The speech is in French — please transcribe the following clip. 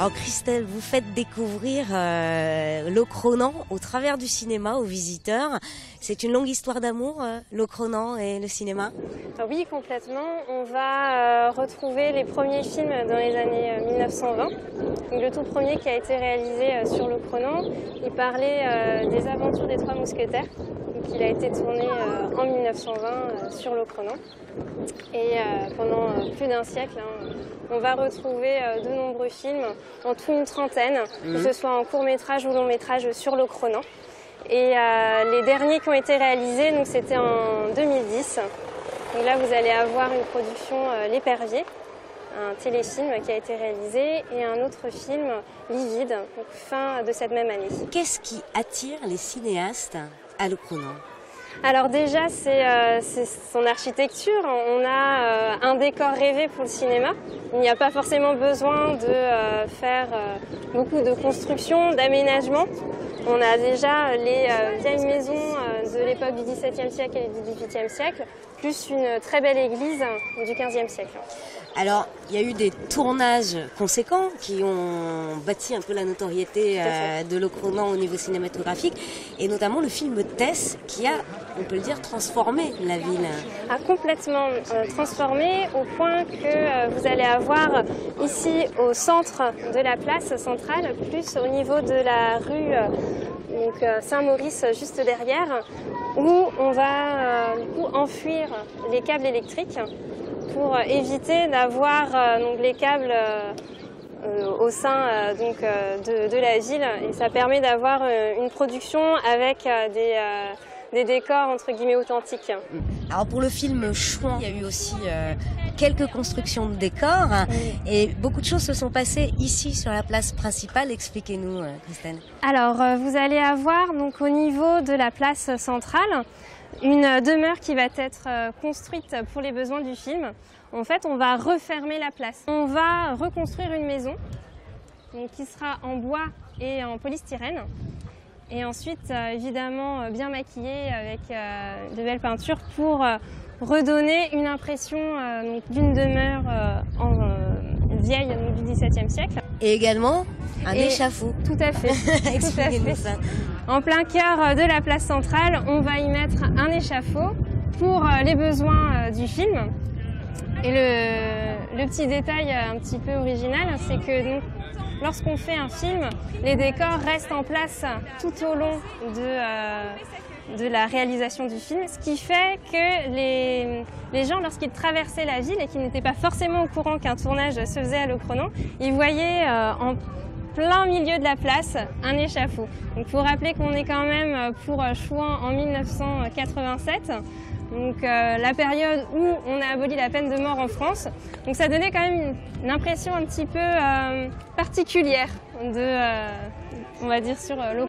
Alors Christelle, vous faites découvrir Locronan au travers du cinéma aux visiteurs. C'est une longue histoire d'amour, Locronan et le cinéma? Oui, complètement. On va retrouver les premiers films dans les années 1920. Donc, le tout premier qui a été réalisé sur Locronan, il parlait des aventures des Trois Mousquetaires. Donc, il a été tourné en 1920 sur Locronan. Et pendant plus d'un siècle, on va retrouver de nombreux films, en tout une trentaine, que ce soit en court-métrage ou long-métrage sur Locronan. Et les derniers qui ont été réalisés, donc c'était en 2010. Donc là, vous allez avoir une production L'Épervier, un téléfilm qui a été réalisé, et un autre film, Livide, donc fin de cette même année. Qu'est-ce qui attire les cinéastes à Locronan? Alors déjà, c'est son architecture. On a un décor rêvé pour le cinéma. Il n'y a pas forcément besoin de faire beaucoup de construction, d'aménagement. On a déjà les vieilles maisons de l'époque du XVIIe siècle et du XVIIIe siècle, plus une très belle église du XVe siècle. Alors, il y a eu des tournages conséquents qui ont bâti un peu la notoriété de Locronan au niveau cinématographique, et notamment le film Tess qui a, on peut le dire, transformé la ville. A complètement transformé au point que vous allez avoir ici au centre de la place centrale, plus au niveau de la rue Saint-Maurice juste derrière, où on va enfuir les câbles électriques pour éviter d'avoir les câbles au sein de la ville, et ça permet d'avoir une production avec des décors entre guillemets authentiques. Alors pour le film Chouan, il y a eu aussi quelques constructions de décors et beaucoup de choses se sont passées ici sur la place principale. Expliquez-nous, Christelle. Alors vous allez avoir donc au niveau de la place centrale une demeure qui va être construite pour les besoins du film. En fait, on va refermer la place. On va reconstruire une maison donc, qui sera en bois et en polystyrène. Et ensuite, évidemment, bien maquillée avec de belles peintures pour redonner une impression d'une demeure vieille du XVIIe siècle. Et également un échafaud. Tout à fait. Expliquez-nous ça. En plein cœur de la place centrale, on va y mettre un échafaud pour les besoins du film. Et le petit détail un petit peu original, c'est que lorsqu'on fait un film, les décors restent en place tout au long de la réalisation du film, ce qui fait que les gens, lorsqu'ils traversaient la ville et qu'ils n'étaient pas forcément au courant qu'un tournage se faisait à Locronan, ils voyaient en plein milieu de la place un échafaud. Donc il faut rappeler qu'on est quand même pour Chouan en 1987. Donc la période où on a aboli la peine de mort en France. Donc ça donnait quand même une impression un petit peu particulière on va dire sur Locronan.